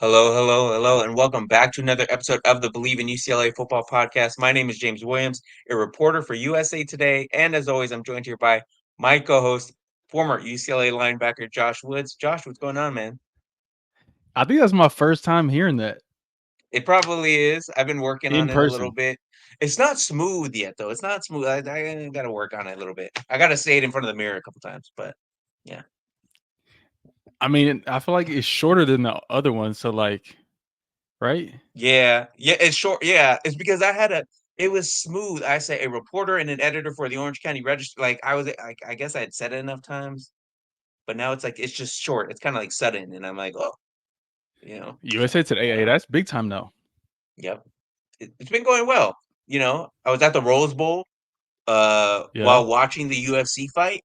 Hello, hello, hello, and welcome back to another episode of the Believe in UCLA Football Podcast. My name is James Williams, a reporter for USA Today, and as always, I'm joined here by my co-host, former UCLA linebacker Josh Woods. Josh, what's going on, man? I think that's my first time hearing that It probably is. I've been working in on it a little person. bit. It's not smooth yet, though. It's not smooth. I got to work on it a little bit. I got to say it in front of the mirror a couple times, but yeah. I mean, I feel like it's shorter than the other one, so right? Yeah, it's short. Yeah, it's because it was smooth. I say a reporter and an editor for the Orange County Register. Like I guess I had said it enough times, but now it's like it's just short. It's kind of like sudden, and I'm like, oh, USA so Today, I don't hey, know. that's big time though. Yep, it's been going well. I was at the Rose Bowl, Yeah, while watching the UFC fight.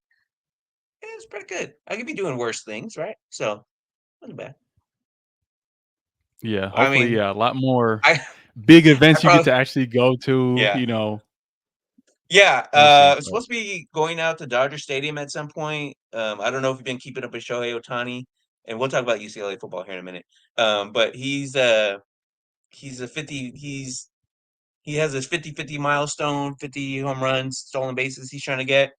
It's pretty good. I could be doing worse things, right? So wasn't bad. yeah. I Hopefully, mean, yeah, a lot more I big I events you get probably to actually go to. yeah. Yeah, We'll see. I'm But supposed to be going out to Dodger Stadium at some point. I don't know if you've been keeping up with Shohei Ohtani, and we'll talk about UCLA football here in a minute. But he's a 50 he has his 50-50 milestone, 50 home runs, stolen bases he's trying to get.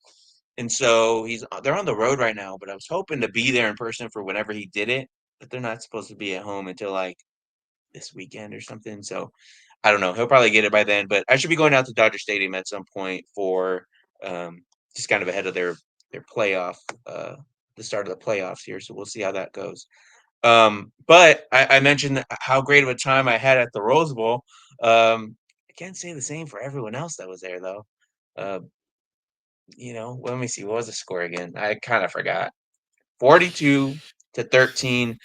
And so they're on the road right now, but I was hoping to be there in person for whenever he did it, but they're not supposed to be at home until like this weekend or something. So I don't know. He'll probably get it by then, but I should be going out to Dodger Stadium at some point for um, just kind of ahead of their playoff, uh, the start of the playoffs here. So we'll see how that goes. But I mentioned how great of a time I had at the Rose Bowl. I can't say the same for everyone else that was there, though. Uh, let me see. What was the score again? I kind of forgot. 42-13.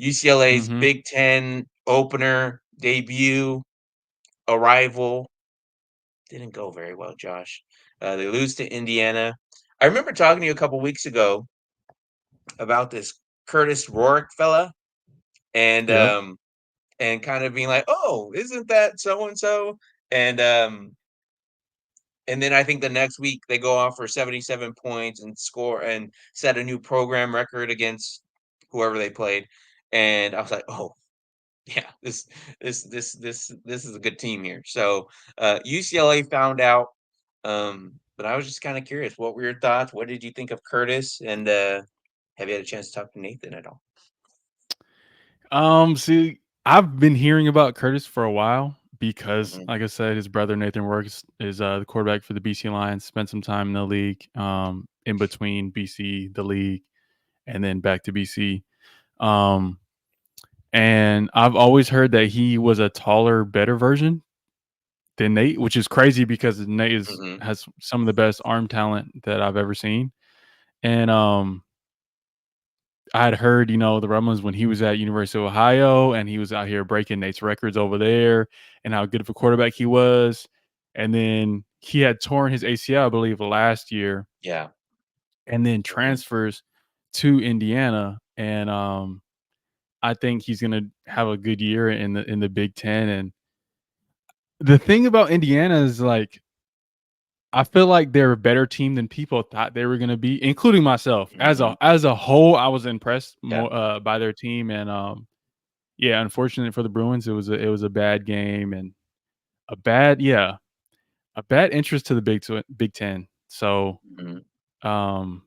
UCLA's hmm Big Ten opener debut arrival didn't go very well, Josh. They lose to Indiana. I remember talking to you a couple weeks ago about this Curtis Rourke fella, and Yep. um, and kind of being like, "Oh, isn't that so and so?" And um, and then I think the next week they go off for 77 points and score and set a new program record against whoever they played. And I was like, "Oh, yeah, this is a good team here." So UCLA found out, but I was just kind of curious. What were your thoughts? What did you think of Curtis? And have you had a chance to talk to Nathan at all? See, I've been hearing about Curtis for a while because, Hmm. like I said, his brother Nathan Works is the quarterback for the BC Lions. Spent some time in the league, in between BC, the league, and then back to BC. Um, and I've always heard that he was a taller, better version than Nate, which is crazy because Nate Hmm. has some of the best arm talent that I've ever seen. And I had heard, the rumblings when he was at University of Ohio and he was out here breaking Nate's records over there and how good of a quarterback he was. And then he had torn his ACL, I believe, last year, Yeah. and then Hmm. transfers to Indiana. And I think he's gonna have a good year in the Big Ten. And the thing about Indiana is I feel like they're a better team than people thought they were gonna be, including myself. Hmm. As a whole, I was impressed Yeah. more by their team, and yeah, unfortunate for the Bruins, it was a bad game and a bad a bad interest to the Big Ten. So Hmm. um,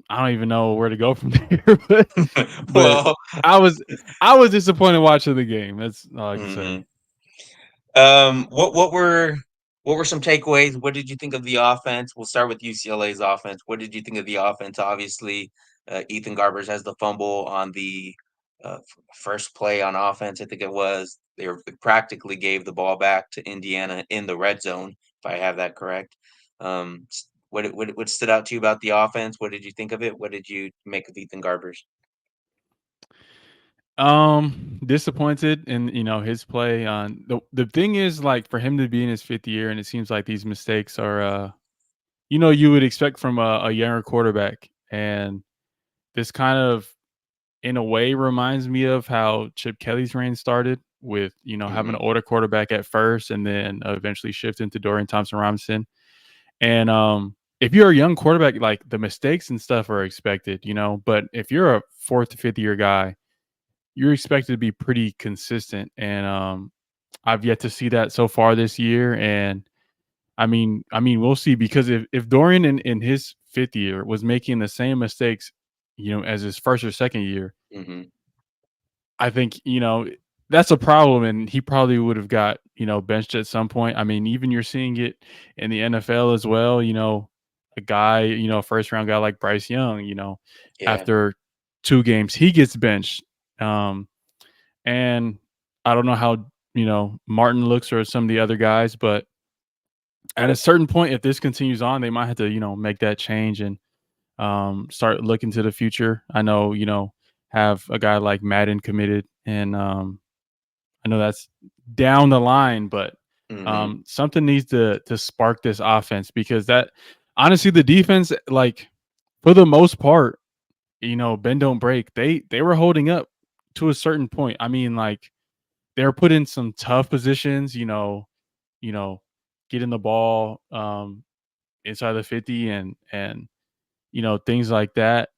I don't even know where to go from there, but Well, I was I was disappointed watching the game. That's all I can say. hmm what were some takeaways? What did you think of the offense? We'll start with UCLA's offense. What did you think of the offense? Obviously, Ethan Garbers has the fumble on the first play on offense. I think it was they practically gave the ball back to Indiana in the red zone, if I have that correct. What stood out to you about the offense? What did you think of it? What did you make of Ethan Garbers? Disappointed in his play. On the thing is like for him to be in his fifth year, and it seems like these mistakes are you would expect from a younger quarterback, and this kind of in a way reminds me of how Chip Kelly's reign started with having Hmm. an older quarterback at first, and then eventually shift into Dorian Thompson Robinson, and if you're a young quarterback, like the mistakes and stuff are expected, but if you're a fourth to fifth year guy, you're expected to be pretty consistent. And I've yet to see that so far this year. And we'll see because if Dorian in his fifth year was making the same mistakes, as his first or second year, Hmm. I think, that's a problem, and he probably would have got, benched at some point. I mean, even you're seeing it in the NFL as well, a guy, a first round guy like Bryce Young, Yeah. after 2 games, he gets benched. Um, and I don't know how, Martin looks or some of the other guys, but at a certain point, if this continues on, they might have to, make that change and start looking to the future. I know, have a guy like Madden committed, and I know that's down the line, but Hmm. something needs to spark this offense because that honestly, the defense, like for the most part, bend don't break. They were holding up to a certain point. I mean, like they were put in some tough positions. You know, getting the ball inside the 50 and things like that.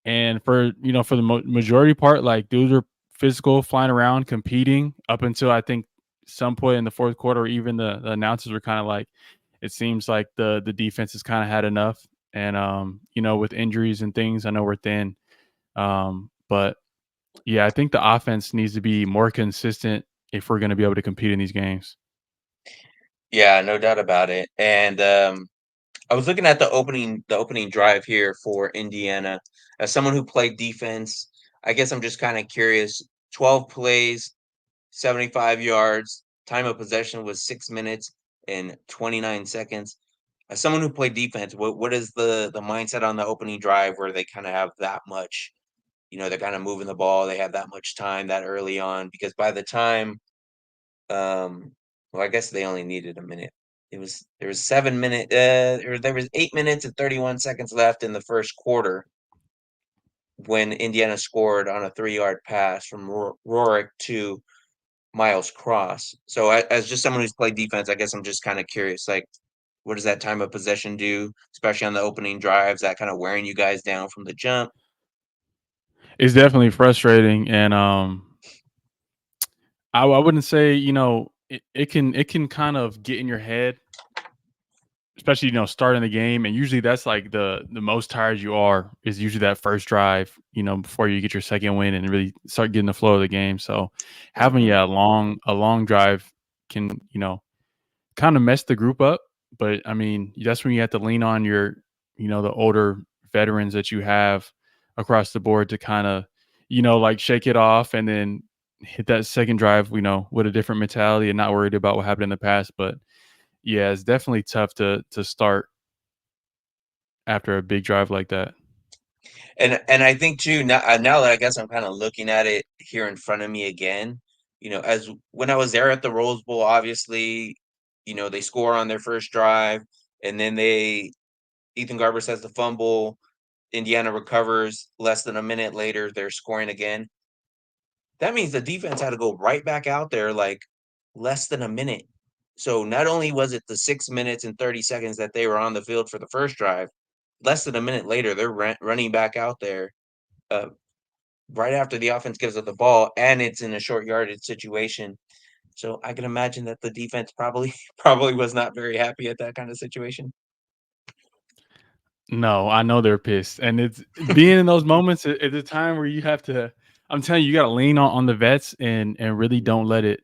And for the majority part, like dudes are physical, flying around, competing up until I think some point in the fourth quarter, even the announcers were kind of like, it seems like the defense has kind of had enough. And with injuries and things, I know we're thin. But yeah, I think the offense needs to be more consistent if we're going to be able to compete in these games. Yeah, no doubt about it. And I was looking at the opening drive here for Indiana. As someone who played defense, I guess I'm just kind of curious. 12 plays, 75 yards, time of possession was 6 minutes and 29 seconds. As someone who played defense, what is the mindset on the opening drive where they kind of have that much, they're kind of moving the ball, they have that much time that early on? Because by the time, um, well, I guess they only needed a minute. There was 7 minute, or there was 8 minutes and 31 seconds left in the first quarter when Indiana scored on a 3-yard pass from Rorick to Miles Cross. So as just someone who's played defense, I guess I'm just kind of curious, like, what does that time of possession do, especially on the opening drives? That kind of wearing you guys down from the jump. It's definitely frustrating, and I wouldn't say it can kind of get in your head, especially starting the game, and usually that's like the most tired you are is usually that first drive, before you get your second win and really start getting the flow of the game. So having Hmm. a long drive can kind of mess the group up, but I mean that's when you have to lean on your the older veterans that you have across the board to kind of like shake it off and then hit that second drive with a different mentality and not worried about what happened in the past. But yeah, it's definitely tough to start after a big drive like that. And I think too, now that I guess I'm kind of looking at it here in front of me again, as when I was there at the Rose Bowl, obviously, they score on their first drive, and then Ethan Garber says the fumble, Indiana recovers less than a minute later, they're scoring again. That means the defense had to go right back out there like less than a minute. So not only was it the 6 minutes and 30 seconds that they were on the field for the first drive, less than a minute later, they're running back out there, uh, right after the offense gives up the ball, and it's in a short yardage situation. So I can imagine that the defense probably probably was not very happy at that kind of situation. No, I know they're pissed, and it's being in those moments at the time where you have to. I'm telling you, you got to lean on the vets and really Mhm. don't let it,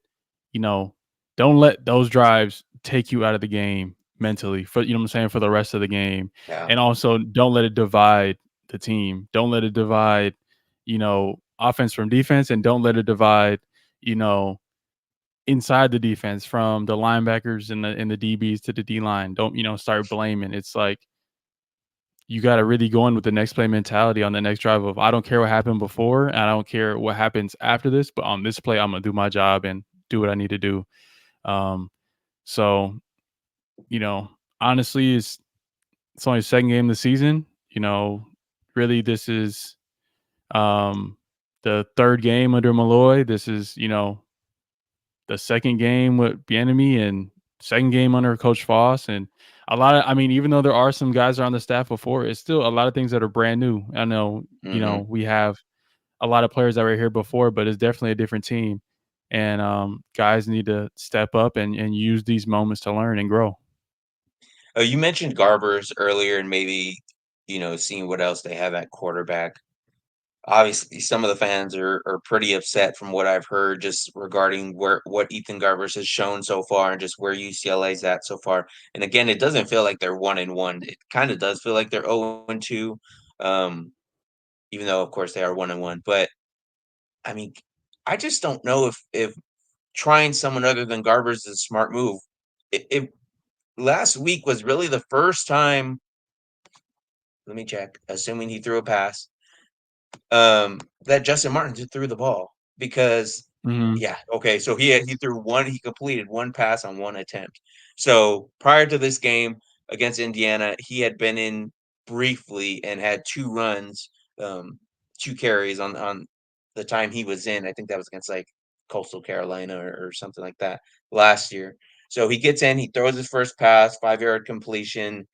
you know, don't let those drives take you out of the game mentally for what I'm saying for the rest of the game, Yeah. and also don't let it divide the team. Don't let it divide, offense from defense, and don't let it divide, you know, inside the defense from the linebackers and the DBs to the D line. Don't start blaming. It's like you got to really go in with the next play mentality on the next drive of I don't care what happened before and I don't care what happens after this, but on this play I'm gonna do my job and do what I need to do. Um, so you know, honestly, it's only the second game of the season. Really, this is the third game under Malloy. This is the second game with Bienemy and second game under Coach Foss, and a lot of, I mean, even though there are some guys that are on the staff before, it's still a lot of things that are brand new. I know, Hmm. we have a lot of players that were here before, but it's definitely a different team. And guys need to step up and use these moments to learn and grow. You mentioned Garbers earlier, and maybe seeing what else they have at quarterback. Obviously, some of the fans are pretty upset from what I've heard just regarding what Ethan Garbers has shown so far and just where UCLA's at so far. And again, it doesn't feel like they're 1-1. It kind of does feel like they're 0-2, um, even though of course they are 1-1. But I mean, I just don't know if trying someone other than Garbers is a smart move. If last week was really the first time, let me check, assuming he threw a pass, that Justin Martin just threw the ball because Hmm. yeah, okay, so he completed one pass on one attempt. So prior to this game against Indiana, he had been in briefly and had two runs, um, two carries on the time he was in. I think that was against like Coastal Carolina or something like that last year. So he gets in, he throws his first pass, 5-yard completion.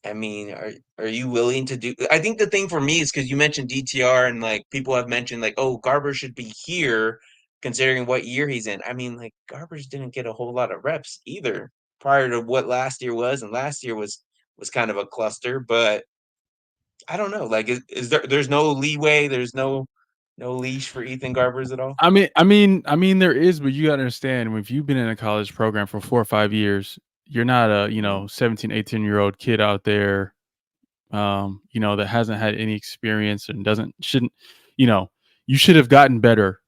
I mean, are you willing to do I think the thing for me is because you mentioned DTR and, like, people have mentioned, like, "Oh, Garber should be here considering what year he's in." I mean, like, Garbers didn't get a whole lot of reps either prior to what last year was, and last year was kind of a cluster, but I don't know, like, there's no leeway, there's no leash for Ethan Garbers at all? I mean, there is, but you gotta understand, if you've been in a college program for 4 or 5 years, you're not a, Mhm. 17, 18-year-old kid out there, that hasn't had any experience and doesn't shouldn't, you know, you should have gotten better,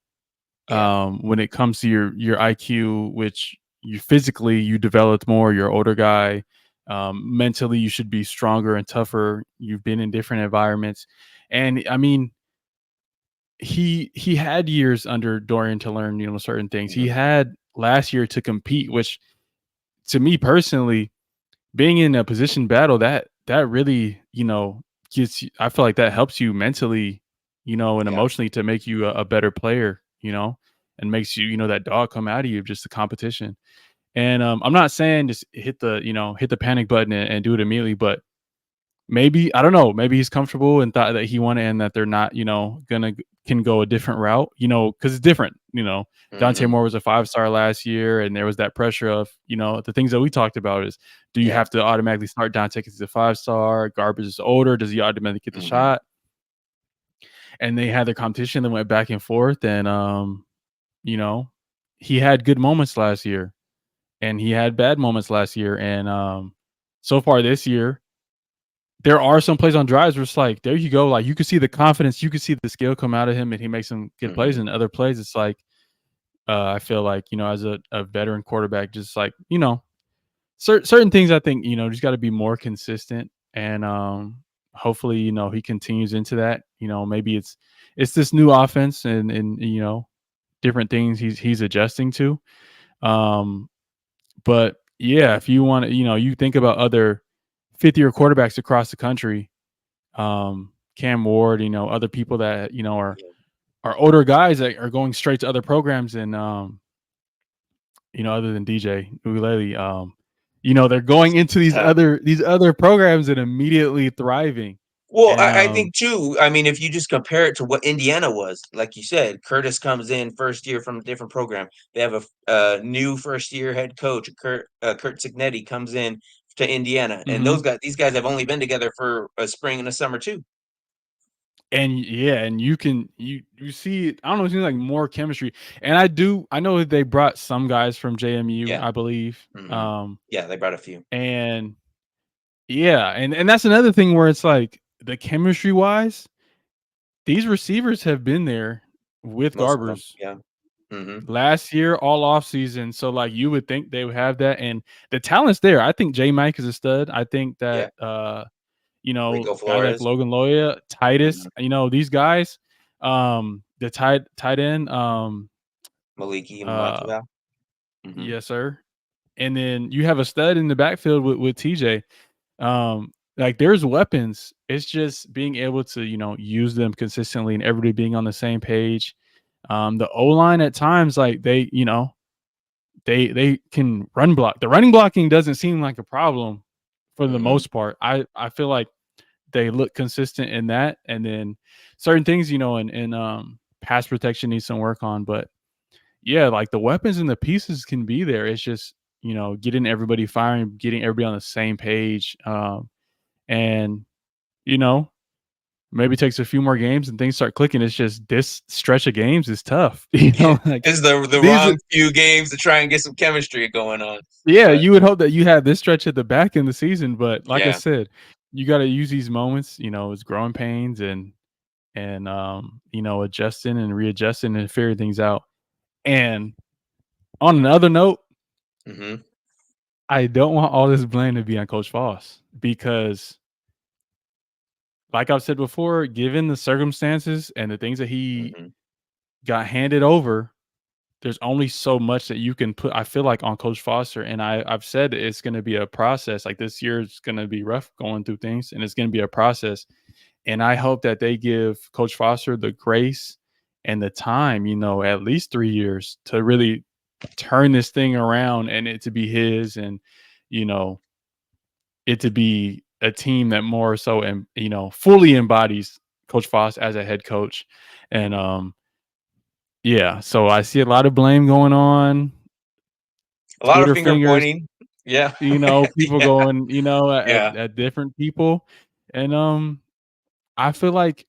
Yeah. when it comes to your IQ, which you developed more, you're an older guy. Mentally, you should be stronger and tougher. You've been in different environments. And I mean, he had years under Dorian to learn, certain things. He Mhm. had last year to compete, which to me personally, being in a position battle, that really, gets you, I feel like that helps you mentally, and Yeah. emotionally to make you a better player, and makes you, that dog come out of you, just the competition. And I'm not saying just hit the panic button and do it immediately, but maybe, I don't know, maybe he's comfortable and thought that he wanted, and that they're not, can go a different route, because it's different. Dante Mhm. Moore was a 5-star last year, and there was that pressure of, the things that we talked about is, do you Yeah. have to automatically start Dante because he's a 5-star? Garbage is older. Does he automatically get the Mhm. shot? And they had their competition that went back and forth, and you know, he had good moments last year, and he had bad moments last year, and so far this year there are some plays on drives where it's like, there you go. Like, you could see the confidence, you could see the skill come out of him, and he makes some good plays. Mhm. And other plays, it's like, I feel like, as a veteran quarterback, just like, certain things, I think, just got to be more consistent. And hopefully, he continues into that. Maybe it's this new offense, and different things he's adjusting to. Um, but yeah, if you want to, you think about other fifth-year quarterbacks across the country, Cam Ward, other people that, Yeah. are older guys that are going straight to other programs, and other than DJ Ukulele, they're going into these other programs and immediately thriving. Well, And I think too, I mean, if you just compare it to what Indiana was, like you said, Curtis comes in first year from a different program. They have a new first year head coach, Kurt Cignetti comes in to Indiana, and mhm. these guys have only been together for a spring and a summer too. And yeah, and you see, I don't know, it seems like more chemistry. And I know that they brought some guys from JMU, Yeah. I believe. Hmm. Yeah, they brought a few. And yeah, and that's another thing where it's like, the chemistry wise, these receivers have been there with Most of them. Garbers Yeah. Hmm. last year, all off season. So like, you would think they would have that, and the talent's there. I think J Mike is a stud. I think Yeah. that Rico guys like Flores, Logan Loya, Titus, hmm, these guys, the tight end, Maliki uh, Matthew. Hmm. yes, sir. And then you have a stud in the backfield with TJ. Like, there's weapons. It's just being able to, use them consistently, and everybody being on the same page. The O line at times, like, they can run block. The running blocking doesn't seem like a problem for the Mhm. most part. I feel like they look consistent in that, and then certain things, in pass protection needs some work on. But yeah, like the weapons and the pieces can be there. It's just getting everybody firing, getting everybody on the same page, and you know maybe it takes a few more games and things start clicking. It's just this stretch of games is tough. Yeah, Like this is the these. wrong few games to try and get some chemistry going on, Yeah, but you would hope that you had this stretch at the back in the season, but like I yeah. said, you got to use these moments. It's growing pains and adjusting and readjusting and figuring things out. And on another note, Mhm, I don't want all this blame to be on Coach Foss because, like I've said before, given the circumstances and the things that he mhm. got handed over, there's only so much that you can put. I feel like on Coach Foster, and I've said it's going to be a process. Like this year is going to be rough going through things, and it's going to be a process. And I hope that they give Coach Foster the grace and the time, at least 3 years to really turn this thing around and it to be his and, you know, it to be a team that more so and fully embodies Coach Foss as a head coach. And yeah, so I see a lot of blame going on, A lot of Twitter finger fingers, pointing. Yeah. people Yeah, going, yeah. at different people. And I feel like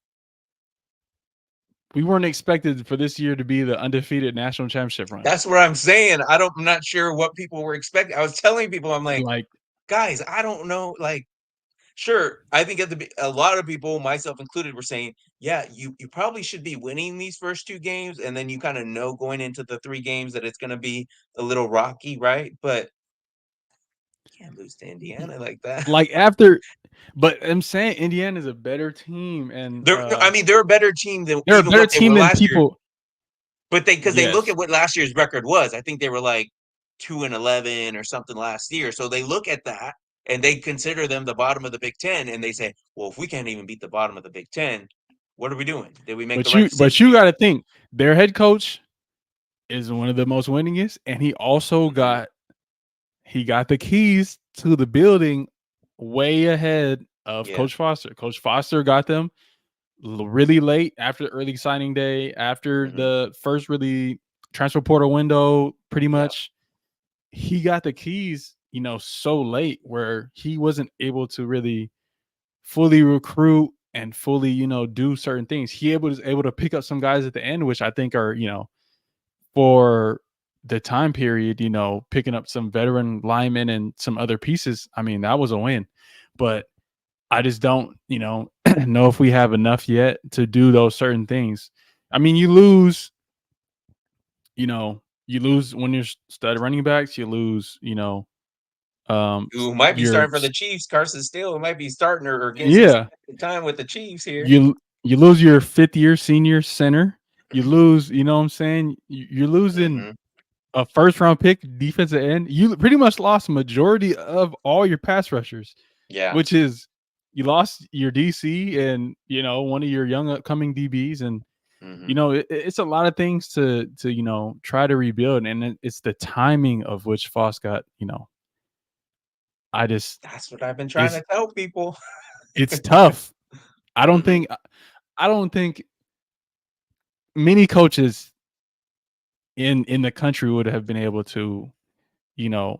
we weren't expected for this year to be the undefeated national championship run. That's what I'm saying. I'm not sure what people were expecting. I was telling people, I'm like, Like, "Guys, I don't know." Like, sure, I think a lot of people, myself included, were saying, "Yeah, you probably should be winning these first 2 games, and then you kinda know going into the 3 games that it's gonna be a little rocky, right?" But you can't lose to Indiana like that. like after, but I'm saying Indiana is a better team, and I mean, they're a better team than they're a even better what they team were than last year. people. But because they look Yes, at what last year's record was. I think they were like 2-11 or something last year. So they look at that and they consider them the bottom of the Big Ten, and they say, "Well, if we can't even beat the bottom of the Big Ten, what are we doing? Did we make the but right you decision?" got to think their head coach is one of the most winningest, and he also Mhm. got the keys to the building way ahead of Yeah. Coach Foster. Coach Foster got them really late after early signing day, after Mhm. the first really transfer portal window, pretty Yeah. much. He got the keys, so late where he wasn't able to really fully recruit and fully, do certain things. He was able to pick up some guys at the end, which I think are, for the time period, picking up some veteran linemen and some other pieces. I mean, that was a win. But I just don't, know if we have enough yet to do those certain things. I mean, you lose when you're stud running backs, you lose, Who might be your starting for the Chiefs, Carson Steele might be starting or getting some yeah, time with the Chiefs here. you lose your 5th year senior center. You lose, you know what I'm saying? You're losing Mhm. a first round pick defensive end. You pretty much lost majority of all your pass rushers, Yeah. which is you lost your DC and one of your young upcoming DBs, and Mhm. it's a lot of things to try to rebuild, and it's the timing of which Foss got. I just That's what I've been trying it's to tell people. it's tough. I don't Mhm. think I don't think many coaches in the country would have been able to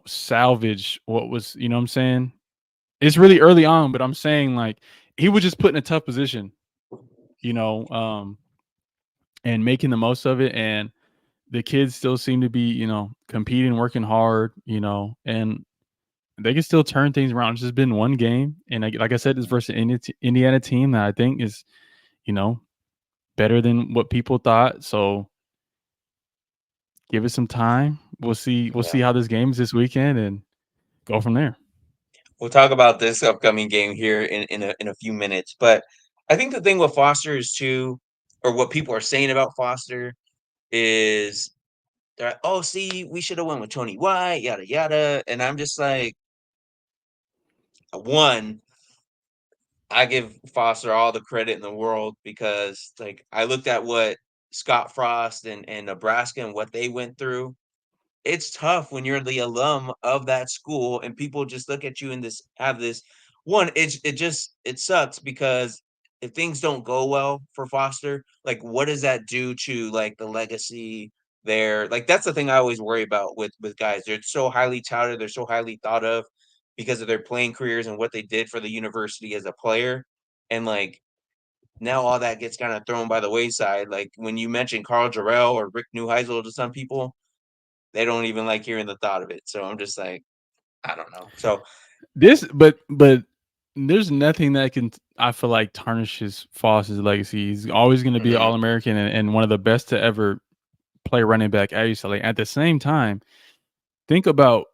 salvage what was, what I'm saying. It's really early on, but I'm saying like he was just put in a tough position, you know, um, and making the most of it. And the kids still seem to be, competing, working hard, and they can still turn things around. It's just been one game, and like I said, this versus Indiana team that I think is, you know, better than what people thought. So give it some time. We'll see. We'll Yeah. see how this game is this weekend, and go from there. We'll talk about this upcoming game here in a few minutes, but I think the thing with Foster is too, or what people are saying about Foster is they're like, "Oh, see, we should have went with Tony White, yada yada," and I'm just like, one, I give Foster all the credit in the world because, like, I looked at what Scott Frost and Nebraska and what they went through, it's tough when you're the alum of that school and people just look at you and this have this one. It sucks because if things don't go well for Foster, like what does that do to like the legacy there? Like that's the thing I always worry about with guys. They're so highly touted, they're so highly thought of because of their playing careers and what they did for the university as a player. And like now all that gets kind of thrown by the wayside. Like when you mention Carl Jarrell or Rick Neuheisel to some people, they don't even like hearing the thought of it. So I'm just like, I don't know. So But there's nothing that can, I feel like, tarnishes Foss's legacy. He's always going to be an mhm, All American and one of the best to ever play running back at UCLA. At the same time, think about,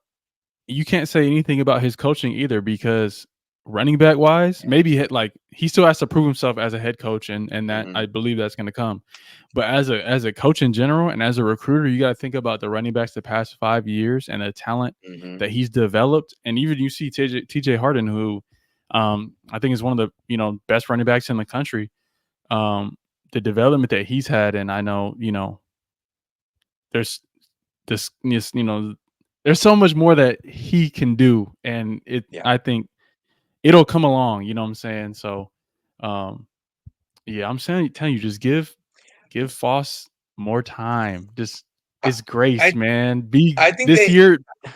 you can't say anything about his coaching either, because running back wise, yeah, maybe like he still has to prove himself as a head coach, and that I mhm, believe that's going to come. But as a coach in general and as a recruiter, you got to think about the running backs the past 5 years and the talent mhm, that he's developed. And even you see TJ Harden, who I think is one of the best running backs in the country. Um, the development that he's had, and I know there's this there's so much more that he can do, and yeah. I think it'll come along. You know what I'm saying? So, um, yeah, I'm saying telling you, just give Foss more time. Just I, it's grace, I, man. Be I think this they, year. I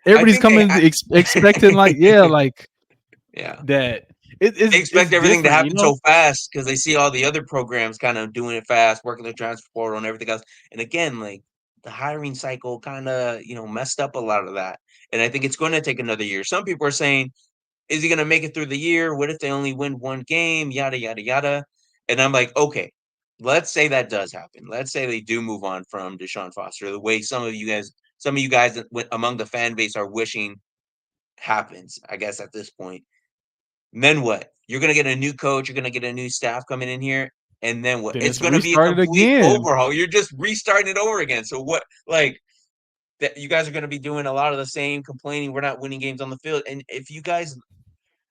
Everybody's think they coming had, expecting, like, yeah, like yeah. that. They It's expect everything to different, happen so fast because they see all the other programs kind of doing it fast, working the transfer portal and everything else. And again, like the hiring cycle kind of, messed up a lot of that. And I think it's going to take another year. Some people are saying, is he going to make it through the year? What if they only win one game? Yada, yada, yada. And I'm like, okay, let's say that does happen. Let's say they do move on from Deshaun Foster the way some of you guys among the fan base are wishing happens, I guess, at this point. And then what? You're going to get a new coach. You're going to get a new staff coming in here. And then what? then It's it's going to be a restarted complete again. overhaul. You're just restarting it over again. So what? Like, that you guys are going to be doing a lot of the same complaining. We're not winning games on the field. And if you guys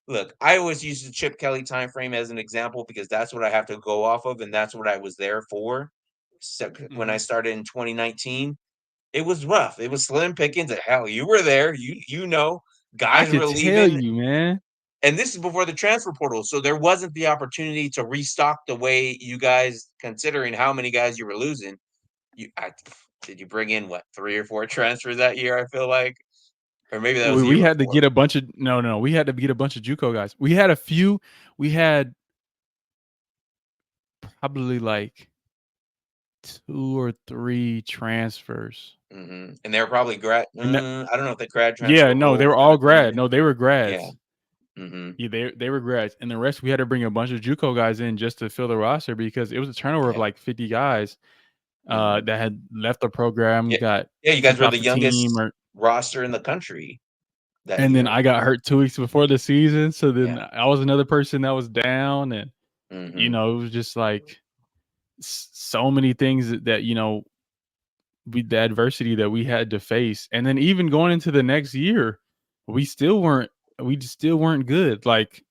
look, I always use the Chip Kelly time frame as an example because that's what I have to go off of, and that's what I was there for. So when I Mhm. started in 2019, it was rough. It was slim pickings. Hell, you were there. I Guys could were tell leaving, you, man. and this is before the transfer portal, so there wasn't the opportunity to restock the way you guys, considering how many guys you were losing. Did you bring in what 3 or 4 transfers that year? I feel like, or maybe that was the year We had to before. get a bunch of no, we had to get a bunch of JUCO guys. We had a few. We had probably like 2 or 3 transfers, And they were probably grad. and that I don't know if the grad yeah, transfer no, they rule were kind all of came grad. in. No, they were Yeah. grads. hmm Yeah, they were grads, and the rest we had to bring a bunch of JUCO guys in just to fill the roster because it was a turnover of Yeah. like 50 guys hmm that had left the program, Yeah. got Yeah. You guys kicked were off the the team, youngest or roster in the country that and then year. I got hurt 2 weeks before the season, so then Yeah. I was another person that was down, and hmm it was just like so many things that the adversity that we had to face, and then even going into the next year, we still weren't we just still weren't good. Like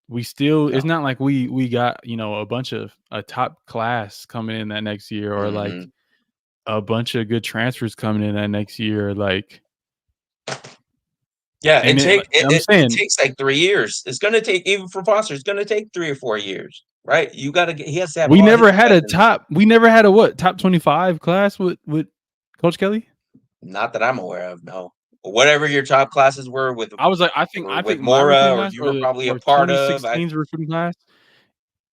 we still, it's No. not like we got a bunch of a top class coming in that next year, or like hmm a bunch of good transfers coming in that next year. Like, Yeah. and it, like, I'm It saying takes like 3 years. It's going to take, even for Foster, it's going to take 3 or 4 years, right? You got to get, he has to have all his guys in there. we never had a what top 25 class with Coach Kelly. Not that I'm aware of. No. Whatever your top classes were I was like, I with think my Mora, recruiting or class, you were probably a or part of, I 2016's recruiting class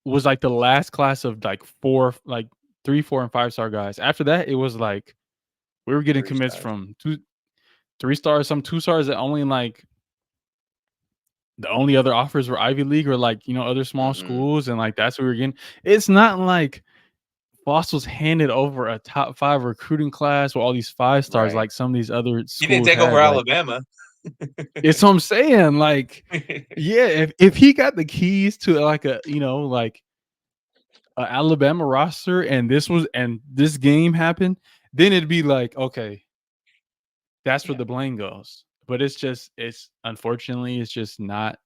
was like the last class of like 3, 4, and 5-star guys. After that, it was like we were getting 3 commits stars. from 3 stars, some 2 stars that only like the only other offers were Ivy League or like other small hmm schools, and like that's what we were getting. It's not like Foss was handed over a top 5 recruiting class with all these 5 stars Right. like some of these other He didn't schools take over had. Like, Alabama. it's what I'm saying. Like, yeah, if he got the keys to like like a Alabama roster, and this game happened, then it'd be like, okay, that's where Yeah. the blame goes. But it's unfortunately it's just not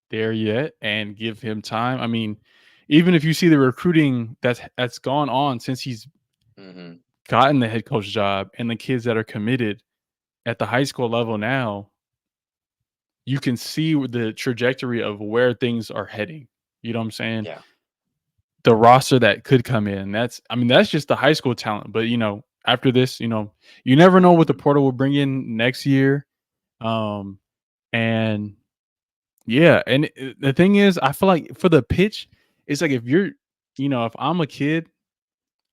there yet, and give him time. I mean, even if you see the recruiting that's gone on since he's Mhm. gotten the head coach job and the kids that are committed at the high school level now, you can see the trajectory of where things are heading. You know what I'm saying? Yeah. The roster that could come in. That's just the high school talent. But after this, you never know what the Mhm. portal will bring in next year. Um, and yeah, and the thing is, I feel like for the pitch, it's like if I'm a kid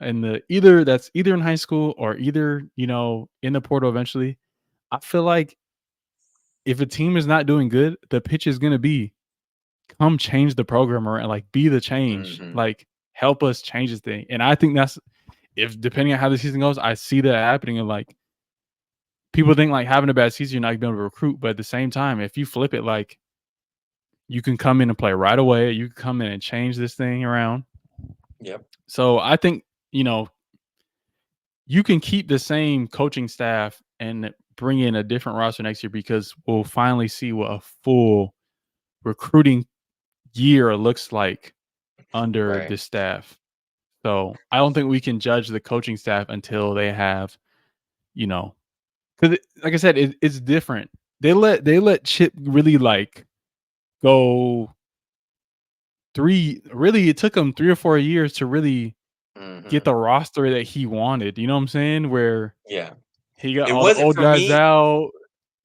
and either in high school or either in the portal eventually, I feel like if a team is not doing good, the pitch is gonna be come change the program around, like be the change, Mhm. like help us change this thing. And I think that's if depending on how the season goes, I see that happening. And like people think like having a bad season, you're not gonna be able to recruit, but at the same time, if you flip it, like you can come in and play right away, you can come in and change this thing around. Yep. So I think you know you can keep the same coaching staff and bring in a different roster next year because we'll finally see what a full recruiting year looks like under Right. this staff. So I don't think we can judge the coaching staff until they have, because like I said, it's different. They let Chip really like go three. Really, it took him 3 or 4 years to really get Mhm. the roster that he wanted. You know what I'm saying? Where Yeah. he got It all the wasn't old for guys me. out.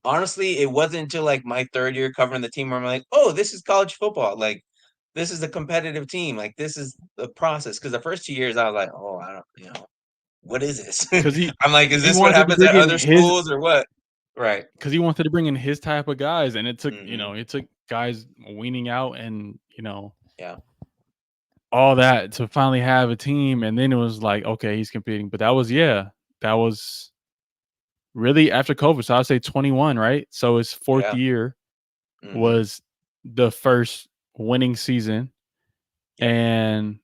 Honestly, it wasn't until like my 3rd year covering the team where I'm like, "Oh, this is college football. Like, this is a competitive team. Like, this is the process." Because the first 2 years, I was like, "Oh, I don't, what is this?" Because he I'm like, "Is because he this what wanted to happens bring at in other his schools or what?" Right. because he wanted to bring in his type of guys, and Mhm. it took guys weaning out and Yeah. all that to finally have a team, and then it was like, okay, he's competing. But that was really after COVID. So I'd say 21, right? So his fourth Yeah. year Mhm. was the first winning season, Yep. and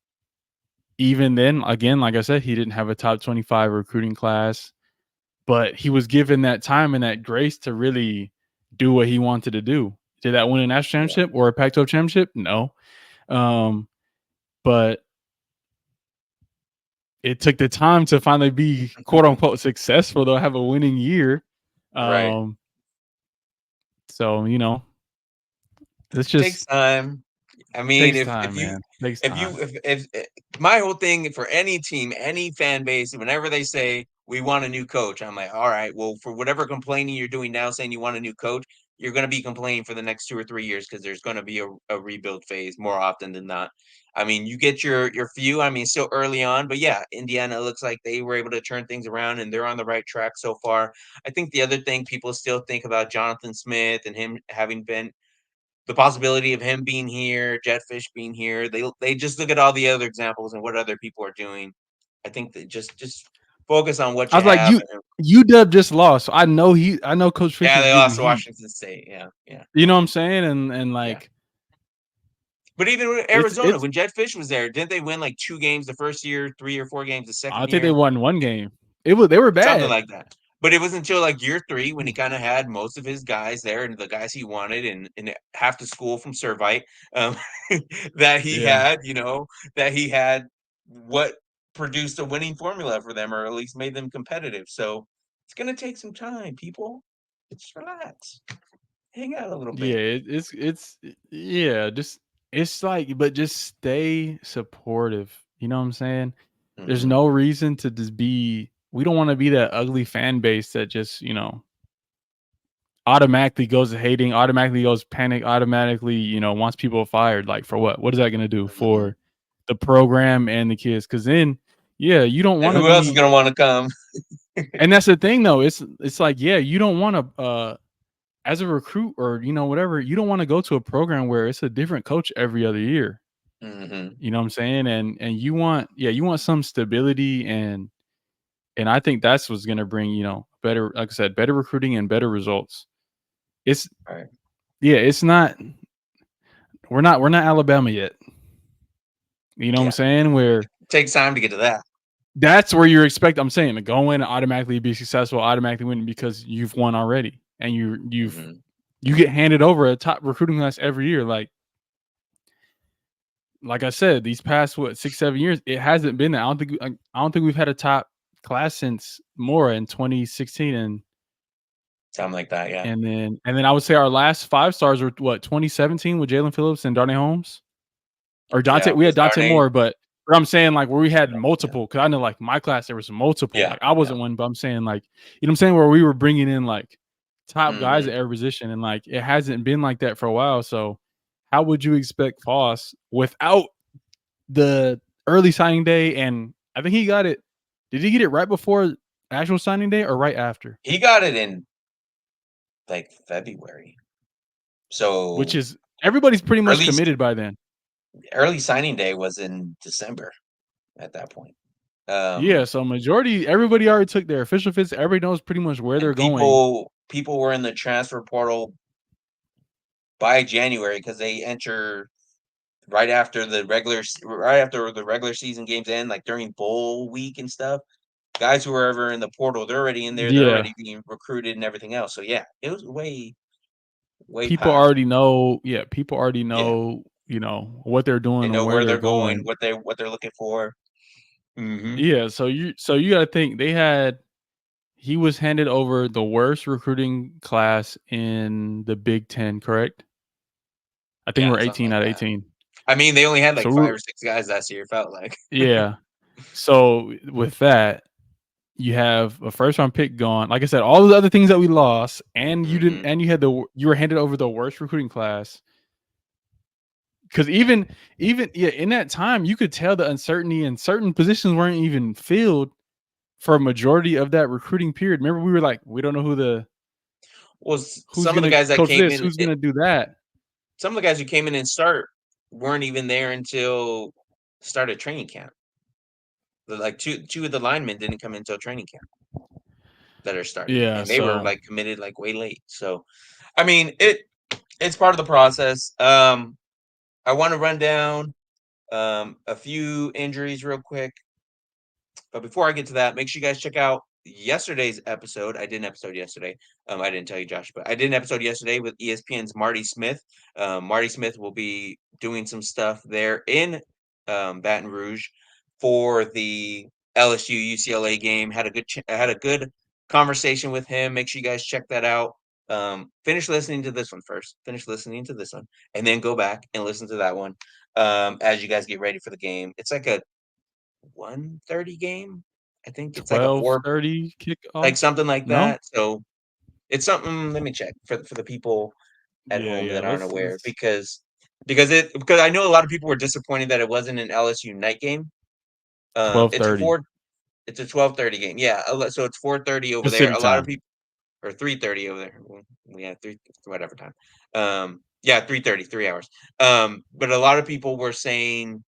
even then, again, like I said, he didn't have a top 25 recruiting class, but he was given that time and that grace to really do what he wanted to do. Did that win a national Yeah. championship or a Pac-12 championship? No. Um, but it took the time to finally be quote unquote successful, though have a winning year. Right. Um, so it's Takes just time. I mean, takes if time, you man. Takes if you time. if my whole thing for any team, any fan base, whenever they say we want a new coach, I'm like, all right, well, for whatever complaining you're doing now, saying you want a new coach, you're going to be complaining for the next 2 or 3 years because there's going to be a rebuild phase more often than not. I mean, you get your few. I mean, still early on, but yeah, Indiana looks like they were able to turn things around and they're on the right track so far. I think the other thing people still think about Jonathan Smith and him having been the possibility of him being here, Jetfish being here. They just look at all the other examples and what other people are doing. I think that just focus on what I you was like, have. UW just lost. So I know Coach Fish Yeah, is they getting lost to heat. Washington State. Yeah, yeah, You know what I'm saying? And yeah. like But even with Arizona, it's when Jetfish was there, didn't they win like 2 games the first year, 3 or 4 games the I second think they year? won one game. They were Something bad. like that. But it was until like year 3 when he kind of had most of his guys there and the guys he wanted and half the school from Servite um, that he Yeah. had, that he had what produced a winning formula for them or at least made them competitive. So it's going to take some time, people. Just relax, hang out a little Yeah, bit. yeah, just it's like but just stay supportive. You know what I'm saying? There's Hmm. no reason to just be we don't want to be that ugly fan base that just, automatically goes to hating, automatically goes panic, automatically, wants people fired. Like for what? What is that gonna do Hmm. for the program and the kids? Cause then, yeah, you don't And want to who else is be going to want to come? and that's the thing though. It's like, yeah, you don't want to as a recruit or whatever, you don't want to go to a program where it's a different coach every other year. Hmm. You know what I'm saying? And you want some stability and I think that's what's gonna bring, better like I said, better recruiting and better results. It's All right. yeah, it's not we're not Alabama yet. You know what I'm Yeah. saying? Where Takes time to get to that. that's where you're expect I'm saying to go in and automatically be successful, automatically win because you've won already. And Hmm. you get handed over a top recruiting class every year. Like I said, these past 6, 7 years, it hasn't been that. I don't think we've had a top class since Mora in 2016, Something like that. Yeah. and then I would say our last 5 stars were what 2017 with Jalen Phillips and Darnay Holmes or Dante. Yeah. We had Was Dante Darnay? Moore, but I'm saying like where we had Yeah. multiple because I know like my class there was multiple. Yeah. Like I Yeah. wasn't one, but I'm saying like you know what I'm saying where we were bringing in like top guys Hmm. at every position, and like it hasn't been like that for a while. So how would you expect Foss without the early signing day? And I think he got it. Did he get it right before actual signing day or right after? He got it in like February. Which So is everybody's pretty much early committed by then. early signing day was in December at that point. Yeah, Um, so majority everybody already took their official fits. Everybody knows pretty much where they're and going. people were in the transfer portal by January because they enter right after the regular season games end, like during bowl week and stuff. Guys who are ever in the portal, they're already in there. They're Yeah, already being recruited and everything else. So yeah, it was way people past. already know. Yeah, people already Yeah, know. You know what they're they doing and know where where they're they're going, going. what they're looking for. Hmm. Yeah, so you got to think they had. He was handed over the worst recruiting class in the Big Ten, correct? I think Yeah, we're something 18 like out of that. 18. I mean, they only had So like we're 5 or 6 guys last year. It felt like. yeah. So with that, you have a first round pick gone. Like I said, all the other things that we lost, and you didn't, Hmm. and you were handed over the worst recruiting class. Because even yeah, in that time, you could tell the uncertainty and certain positions weren't even filled for a majority of that recruiting period. Remember, we were like, we don't know Was who's some of the gonna guys that coach came this, in, who's gonna do that. some of the guys who came in and start weren't even there until started training camp. Like two of the linemen didn't come until training camp that are starting, Yeah, and they were so like committed like way late. So, I mean, it's part of the process. I want to run down a few injuries real quick. But before I get to that, make sure you guys check out yesterday's episode. I did an episode yesterday. I didn't tell you, Josh, but I did an episode yesterday with ESPN's Marty Smith. Marty Smith will be doing some stuff there in Baton Rouge for the LSU UCLA game. Had a good conversation with him. Make sure you guys check that out. Finish listening to this one first. Finish listening to this one, and then go back and listen to that one as you guys get ready for the game. It's like a 1:30 game. I think it's like a 12:30 kickoff. like something like No, that. So it's something. Let me check for the people at yeah, home yeah. that aren't aware Let's because I know a lot of people were disappointed that it wasn't an LSU night game. It's a 12:30 12:30 game. Yeah, so it's 4:30 over there. Pacific A lot of time. people or 3:30 over there. Well, yeah, three whatever time. Yeah, 3:30, 3 hours. But a lot of people were saying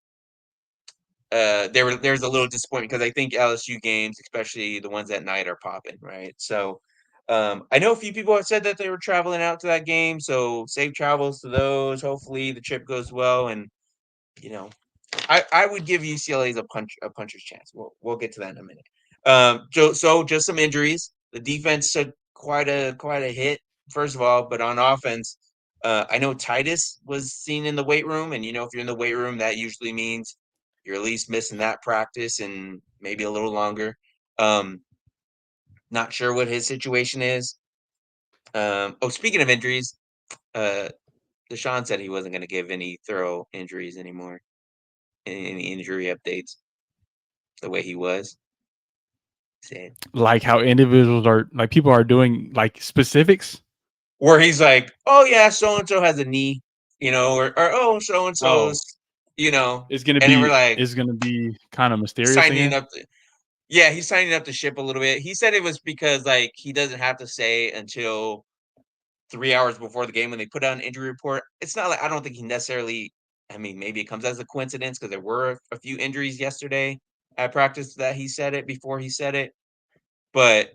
there's a little disappointment because I think LSU games, especially the ones at night, are popping, right? So I know a few people have said that they were traveling out to that game, so safe travels to those. Hopefully the trip goes well, and you know, I would give UCLA's a puncher's chance. We'll get to that in a minute. So just some injuries. The defense took quite a hit first of all, but on offense, I know Titus was seen in the weight room, and if you're in the weight room, that usually means you're at least missing that practice and maybe a little longer. Um, Not sure what his situation is. Speaking of injuries, uh, Deshaun said he wasn't going to give any thorough injuries anymore, any injury updates the way he was. Said like how individuals are like people are doing like specifics. where he's like, "Oh yeah, so and so has a knee," or "Oh, so and Oh, so's," and then we're like it's gonna be kind of mysterious signing again. up. Yeah, he's signing up the ship a little bit. He said it was because like he doesn't have to say until 3 hours before the game when they put out an injury report. It's not like I don't think he necessarily. I mean, maybe it comes as a coincidence because there were a few injuries yesterday at practice that he said it before he said it, but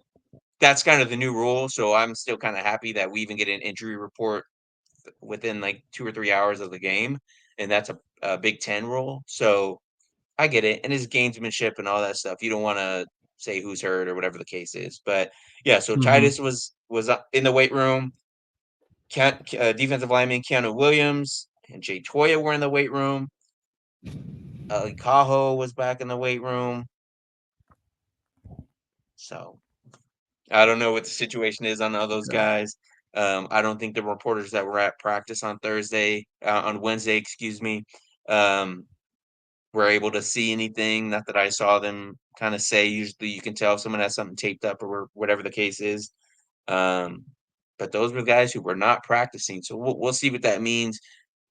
that's kind of the new rule. So I'm still kind of happy that we even get an injury report within like 2 or 3 hours of the game, and that's a Big Ten rule. So I get it, and his gamesmanship and all that stuff. You don't want to say who's hurt or whatever the case is, but yeah. So Hmm. Titus was in the weight room. Defensive lineman Keanu Williams and Jay Toia were in the weight room. Ale Kaho was back in the weight room. So I don't know what the situation is on all those Yeah. guys. I don't think the reporters that were at practice on Wednesday, excuse me, um, were able to see anything. Not that I saw them kind of say. Usually, you can tell if someone has something taped up or whatever the case is. Um, but those were guys who were not practicing, so we'll see what that means.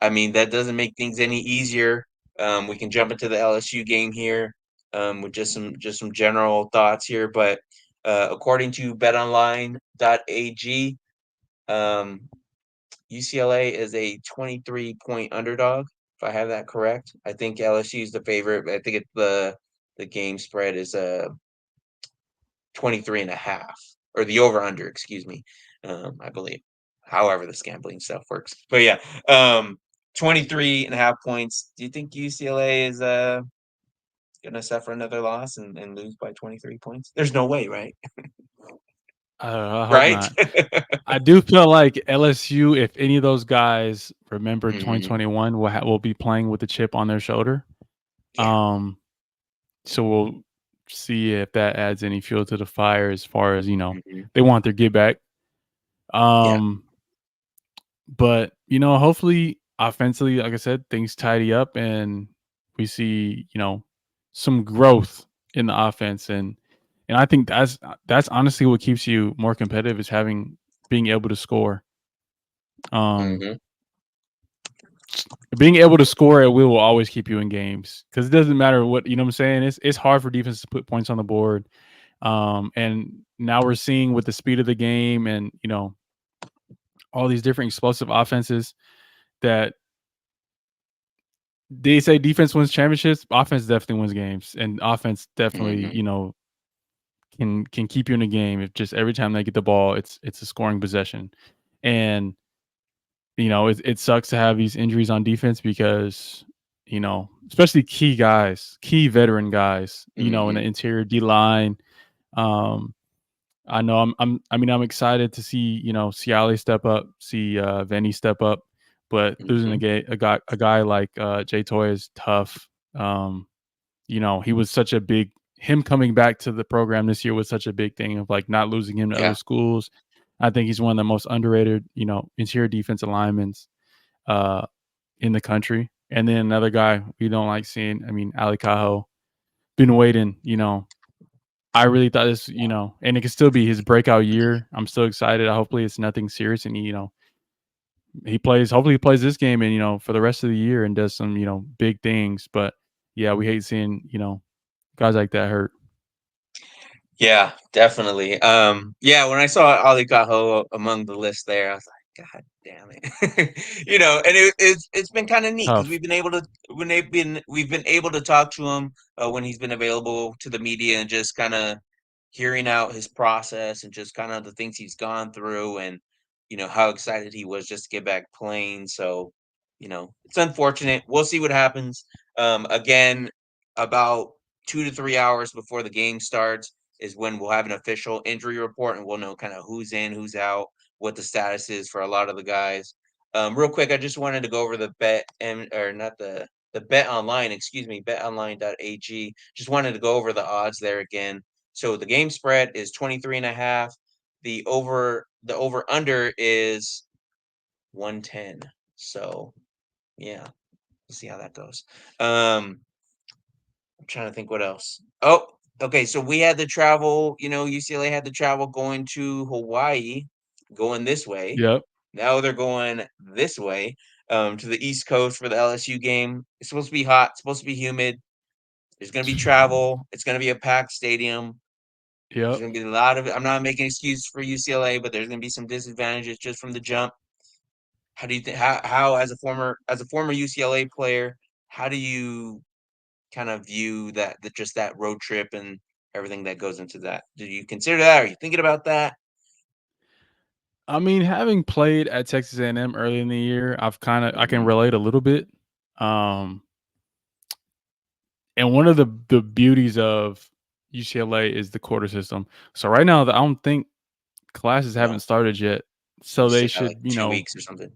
I mean, that doesn't make things any easier. We can jump into the LSU game here with just some general thoughts here, but according to BetOnline.ag, um, UCLA is a 23-point underdog. If I have that correct, I think LSU is the favorite. But I think the game spread is 23 and a half, or the over under, excuse me. I believe. However, the gambling stuff works. But yeah, 23 and a half points. Do you think UCLA is gonna suffer another loss and lose by 23 points? There's no way, right? I hope Right? not. I do feel like LSU, if any of those guys remember Hmm. 2021, will be playing with the chip on their shoulder. Yeah. Um, so we'll see if that adds any fuel to the fire as far as Hmm. they want their get back. Yeah. Um, but hopefully offensively, like I said, things tidy up and we see some growth in the offense and I think that's honestly what keeps you more competitive is being able to score. Um, Hmm. Being able to score at will always keep you in games because it doesn't matter what I'm saying. It's hard for defense to put points on the board. And now we're seeing with the speed of the game and all these different explosive offenses that they say defense wins championships. Offense definitely wins games, and offense definitely Hmm. can keep you in a game if just every time they get the ball, it's a scoring possession. And it sucks to have these injuries on defense because, especially key guys, key veteran guys, in the Hmm. interior D line. Um, I know I'm excited to see, Ciali step up, see Venny step up, but losing Hmm. a guy like Jay Toia is tough. Um, he was such a big him coming back to the program this year was such a big thing of like not losing him to other Yeah. schools. I think he's one of the most underrated, interior defensive linemen uh, in the country. And then another guy we don't like seeing, I mean, Ale Kaho, been waiting, I really thought this, and it could still be his breakout year. I'm so excited. Hopefully it's nothing serious and hopefully he plays this game and, for the rest of the year and does some, big things. But yeah, we hate seeing, guys like that hurt. Yeah, definitely. Yeah, when I saw Ali Kaho among the list there, I was like, God damn it. And it's been kind of neat because Tough. we've been able to talk to him when he's been available to the media and just kind of hearing out his process and just kind of the things he's gone through and how excited he was just to get back playing. So, it's unfortunate. We'll see what happens. Again, about 2 to 3 hours before the game starts is when we'll have an official injury report and we'll know kind of who's in, who's out, what the status is for a lot of the guys. Real quick, I just wanted to go over the bet and or not the bet online, excuse me, betonline.ag. Just wanted to go over the odds there again. So the game spread is 23 and a half. The over under is 110. So yeah, we'll see how that goes. I'm trying to think what else. Oh, okay. So we had the travel, UCLA had the travel going to Hawaii, going this way. Yep. Now they're going this way, to the East Coast for the LSU game. It's supposed to be hot, it's supposed to be humid. There's going to be travel. It's going to be a packed stadium. There's Yep. going to be a lot of, I'm not making excuses for UCLA, but there's going to be some disadvantages just from the jump. How do you think, how as a former UCLA player, how do you kind of view that road trip and everything that goes into that? Do you consider that? Are you thinking about that? I mean, having played at Texas A&M early in the year, I can Hmm. relate a little bit. Um, and one of the beauties of UCLA is the quarter system. So right now, I don't think classes haven't No, started yet. you So they still got like should, 2 weeks or something.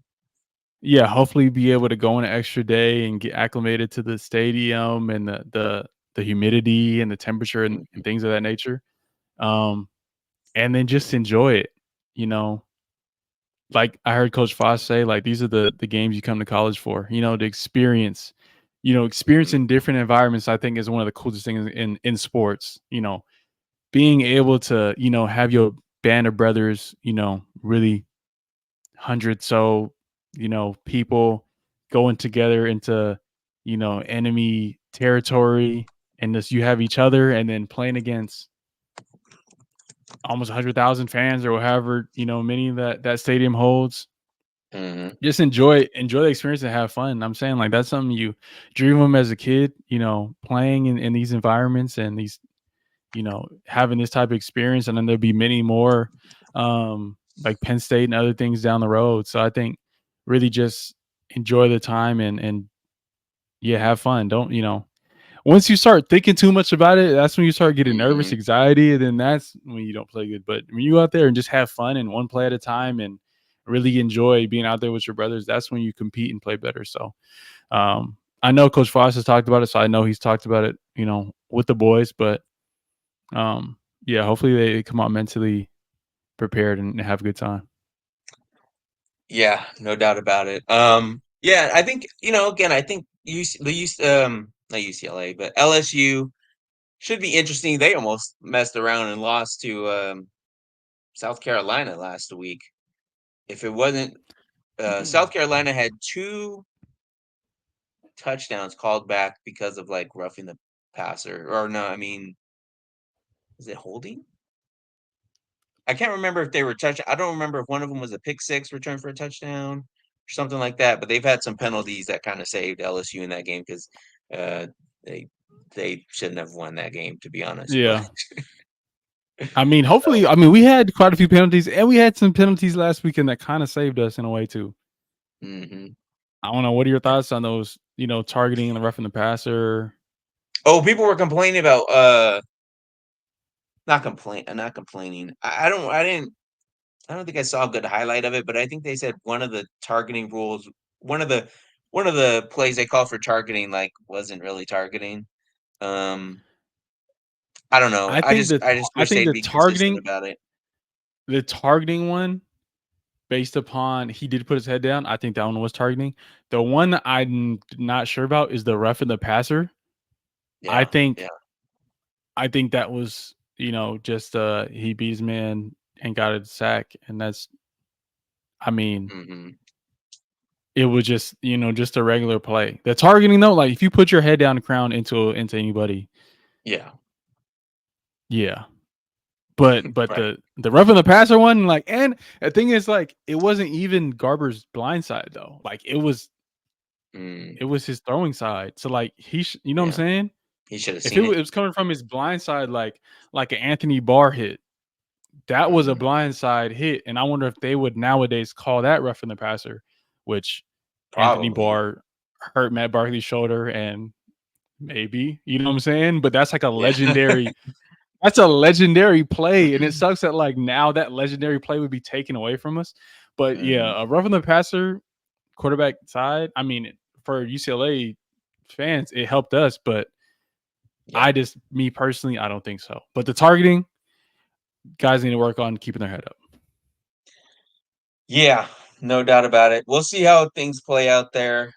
yeah, hopefully be able to go an extra day and get acclimated to the stadium and the humidity and the temperature and Hmm. things of that nature. um, and then just enjoy it. You know, like I heard Coach Foss say, like these are the games you come to college for. You know, the experience. You know, experience Mhm. in different environments. I think is one of the coolest things in sports. You know, being able to have your band of brothers. Really hundred people going together into enemy territory, and this you have each other, and then playing against almost 100,000 fans or however many that stadium holds. Mhm. Just enjoy the experience and have fun. I'm saying like that's something you dream of as a kid, playing in these environments and these having this type of experience, and then there'll be many more, like Penn State and other things down the road. So I think really just enjoy the time and yeah, have fun. Don't once you start thinking too much about it, that's when you start getting nervous, Mhm. anxiety, and then that's when you don't play good. But when you go out there and just have fun and one play at a time and really enjoy being out there with your brothers, that's when you compete and play better. So I know Coach Foss has talked about it, so I know he's talked about it, with the boys, but um, yeah, hopefully they come out mentally prepared and have a good time. Yeah, no doubt about it. Yeah, I think, again, I think not UCLA, but LSU should be interesting. They almost messed around and lost to South Carolina last week. If it wasn't South Carolina had two touchdowns called back because of like roughing the passer, or no, I mean, is it holding? I can't remember if they were touch. I don't remember if one of them was a pick six return for a touchdown or something like that. But they've had some penalties that kind of saved LSU in that game because uh, they they shouldn't have won that game, to be honest. But Yeah. I mean, hopefully, I mean, we had quite a few penalties, and we had some penalties last weekend that kind of saved us in a way too. mhm. I don't know. What are your thoughts on those? Targeting and the roughing the passer. Oh, people were complaining about not complaining. I don't think I saw a good highlight of it, but I think they said one of the targeting rules, one of the one of the plays they called for targeting, like wasn't really targeting. Um, I don't know. I think I just I wish think they'd be consistent about it. the targeting one based upon he did put his head down. I think that one was targeting. The one that I'm not sure about is the roughing the passer. I Yeah, think yeah. I think that was just he beat his man and got a sack, and that's I mean Mhm. it was just just a regular play. The targeting though, like if you put your head down and crown into anybody, Yeah, yeah. But right. the roughing the passer one, like, and the thing is, like, it wasn't even Garber's blind side though. Like Mm, it was his throwing side. So like you know what I'm yeah, saying? he should have If seen it it. was coming from his blind side, like an Anthony Barr hit, that was a Mhm. blind side hit, and I wonder if they would nowadays call that roughing the passer, which Anthony Probably. Barr hurt Matt Barkley's shoulder, and maybe you know what I'm saying. But Yeah. that's a legendary play, and it sucks that like now that legendary play would be taken away from us. But Mhm. yeah, a roughing the passer quarterback side. I mean, for UCLA fans, it helped us, but Yeah. me personally, I don't think so. But the targeting, guys need to work on keeping their head up. Yeah, no doubt about it. We'll see how things play out there.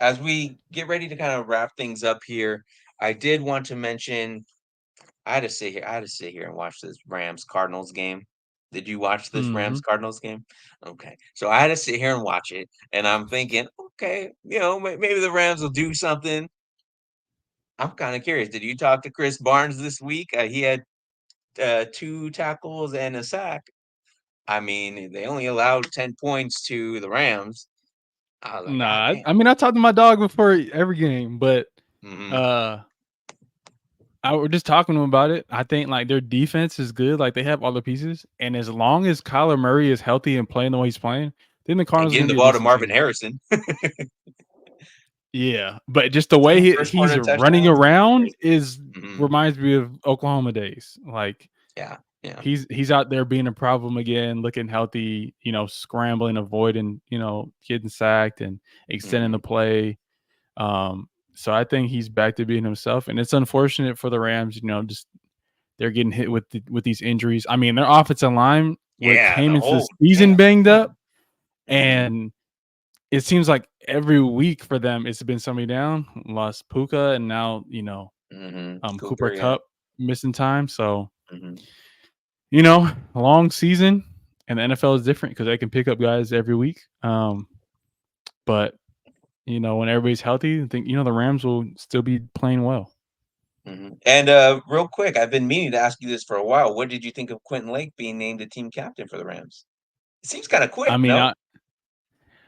As we get ready to kind of wrap things up here, I did want to mention I had to sit here and watch this Rams Cardinals game. Did you watch this Rams Hmm. Cardinals game? Okay. So I had to sit here and watch it, and I'm thinking, okay, maybe the Rams will do something. I'm kind of curious. Did you talk to Chris Barnes this week? He had two tackles and a sack. I mean, they only allowed 10 points to the Rams. I was like, God Nah, damn. I mean I talked to my dog before every game, but Hmm. uh I was just talking to him about it. I think like their defense is good, like they have all the pieces, and as long as Kyler Murray is healthy and playing the way he's playing, then the And Cardinals are getting gonna the be a ball to decent Marvin team. Harrison. Yeah, but just the way Two first he's quarter running touchdowns. around Crazy. is Hmm. reminds me of Oklahoma days. Like Yeah. Yeah. he's out there being a problem again, looking healthy, scrambling, avoiding, getting sacked and extending the Hmm. play. So I think he's back to being himself, and it's unfortunate for the Rams, just they're getting hit with these injuries. I mean, their offensive line Yeah, came the into the whole season damn. banged Yeah. up, Mhm. and it seems like every week for them it's been somebody down. Lost Puka, and now Mhm. Cooper Cooper, yeah. Cup missing time. So Mhm. a long season, and the NFL is different because they can pick up guys every week. But when everybody's healthy, I think the Rams will still be playing well. Mhm. And real quick, I've been meaning to ask you this for a while. What did you think of Quentin Lake being named the team captain for the Rams? It seems kind of I quick, mean, no? I,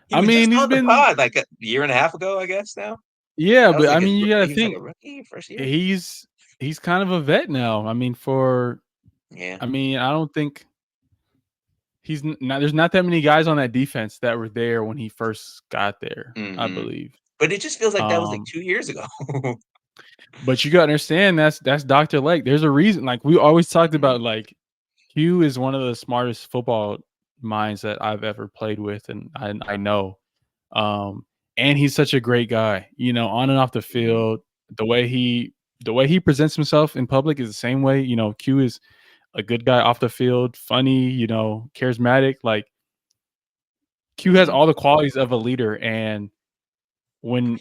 He I was just mean, he's on the been pod like a year and a half ago, I guess now. yeah, That was but like I his mean, you rookie. gotta He was like a think rookie first year. he's kind of a vet now. I mean, Yeah. I don't think not. There's not that many guys on that defense that were there when he first got there. I Mhm. believe. But it just feels like that was like Um, 2 years ago. but you gotta understand that's Dr. Lake. There's a reason. Like we always talked Mhm. about, like Hugh is one of the smartest football minds that I've ever played with, and I know. Um, and he's such a great guy. On and off the Mhm. field, the way he the way he presents himself in public is the same way. Q is a good guy off the field, funny, charismatic. Like Q has Mhm. all the qualities of a leader, and when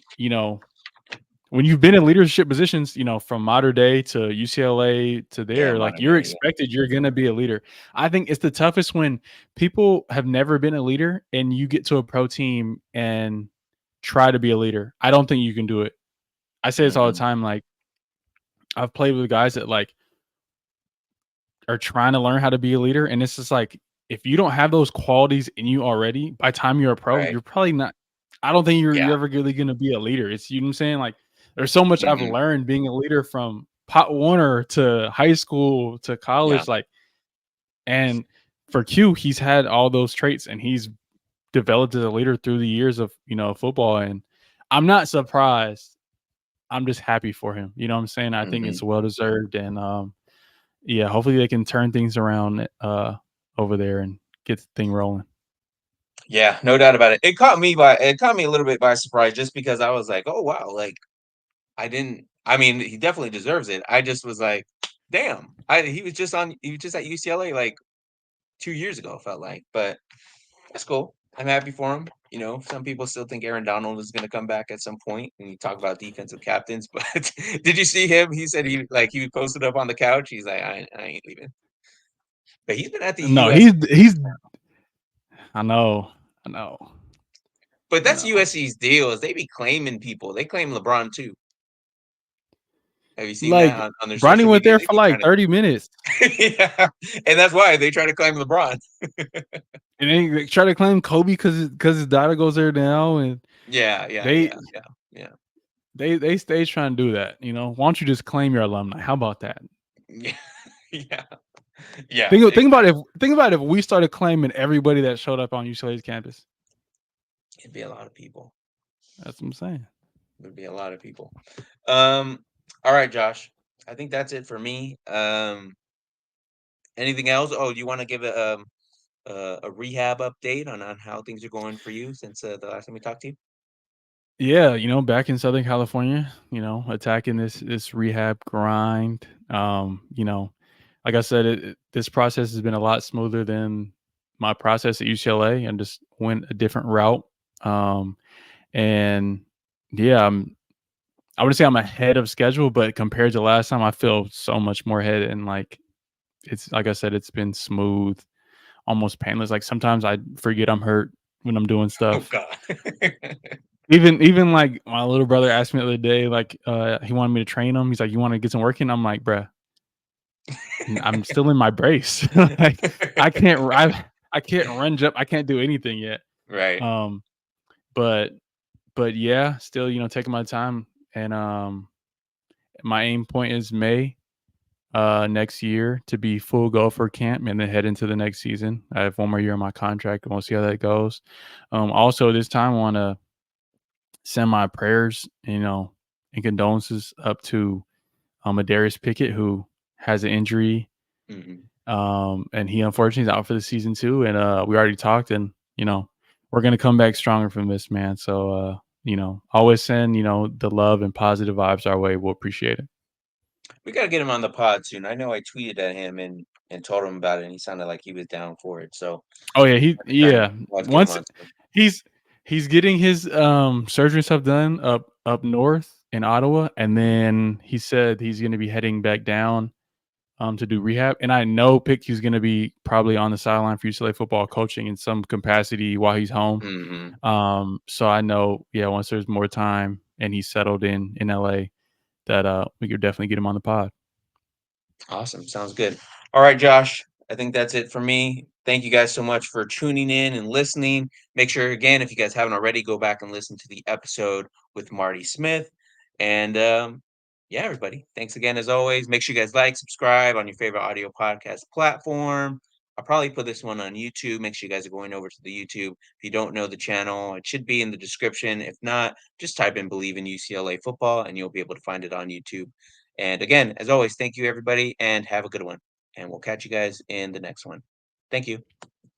when you've been in leadership positions, from modern day to UCLA to Yeah, there, like modern you're day, yeah. expected, you're gonna be a leader. I think it's the toughest when people have never been a leader and you get to a pro team and try to be a leader. I don't think you can do it. I say this all the Mhm. time. Like I've played with guys that like are trying to learn how to be a leader, and it's just like if you don't have those qualities in you already, by the time you're a pro, Right. you're probably not. I don't think you're Yeah. ever really gonna be a leader. It's you know what I'm saying. Like there's so much I've Mhm. learned being a leader from Pot Warner to high school to Yeah. college, like and for Q, he's had all those traits and he's developed as a leader through the years of football. And I'm not surprised. I'm just happy for him. You know what I'm saying? I think Mhm. it's well deserved, and yeah, hopefully they can turn things around over there and get the thing rolling. Yeah, no doubt about it. It caught me a little bit by surprise just because I was like, "Oh, wow." Like I didn't I mean, he definitely deserves it. I just was like, "Damn." He was just at UCLA like 2 years ago, felt like. But that's cool. I'm happy for him. Some people still think Aaron Donald is going to come back at some point when you talk about defensive captains. But did you see him? He said he posted up on the couch. He's like, I ain't leaving. But he's been at the No, US. he's. I know, I know, But I that's know. USC's deal is they be claiming people. They claim LeBron too. Have you seen that Like on their Bronny social went media? there They for be like trying 30 minutes, to, yeah, and that's why they try to claim LeBron. and then they try to claim Kobe because his daughter goes there now, and Yeah, yeah, they yeah, yeah, yeah, they stay trying to do that. Why don't you just claim your alumni? How about that? yeah, yeah, yeah. Think about if we started claiming everybody that showed up on UCLA's campus. It'd be a lot of people. That's what I'm saying. It'd be a lot of people. Um, all right, Josh. I think that's it for me. Anything else? Oh, do you want to give a rehab update on how things are going for you since the last time we talked to you? Yeah, back in Southern California, attacking this rehab grind. Like I said, this process has been a lot smoother than my process at UCLA, and just went a different route. Um, and yeah, I would say I'm ahead of schedule, but compared to last time, I feel so much more ahead. And like it's like I said, it's been smooth, almost painless. Like sometimes I forget I'm hurt when I'm doing Oh stuff. God. Even like my little brother asked me the other day, like he wanted me to train him. He's like, "You want to get some work in?" I'm like, "Bruh, I'm still in my brace. Like I can't run jump. I can't do anything yet." Right. Um, but yeah, still taking my time, and my aim point is May next year to be full go for camp and then head into the next season. I have one more year on my contract, and we'll see how that goes. Also, this time I want to send my prayers, and condolences up to Darius Pickett, who has an injury, Hmm. and he unfortunately is out for the season too. And we already talked, and we're gonna come back stronger from this, man. So always send the love and positive vibes our way. We'll appreciate it. We gotta get him on the pod soon. I know I tweeted at him and told him about it, and he sounded like he was down for it. So Oh yeah, trying to let's get him once on soon. he's he's getting his surgery and stuff done up north in Ottawa, and then he said he's going to be heading back down to do rehab. And I know Pick he's going to be probably on the sideline for UCLA football coaching in some capacity while he's home. Hmm. So I know, yeah, once there's more time and he's settled in LA, that we could definitely get him on the pod. Awesome. Sounds good. All right, Josh. I think that's it for me. Thank you guys so much for tuning in and listening. Make sure, again, if you guys haven't already, go back and listen to the episode with Marty Smith. And yeah, everybody, thanks again as always. Make sure you guys like, subscribe on your favorite audio podcast platform. I'll probably put this one on YouTube. Make sure you guys are going over to the YouTube. If you don't know the channel, it should be in the description. If not, just type in Believe in UCLA Football and you'll be able to find it on YouTube. And again, as always, thank you everybody and have a good one. And we'll catch you guys in the next one. Thank you.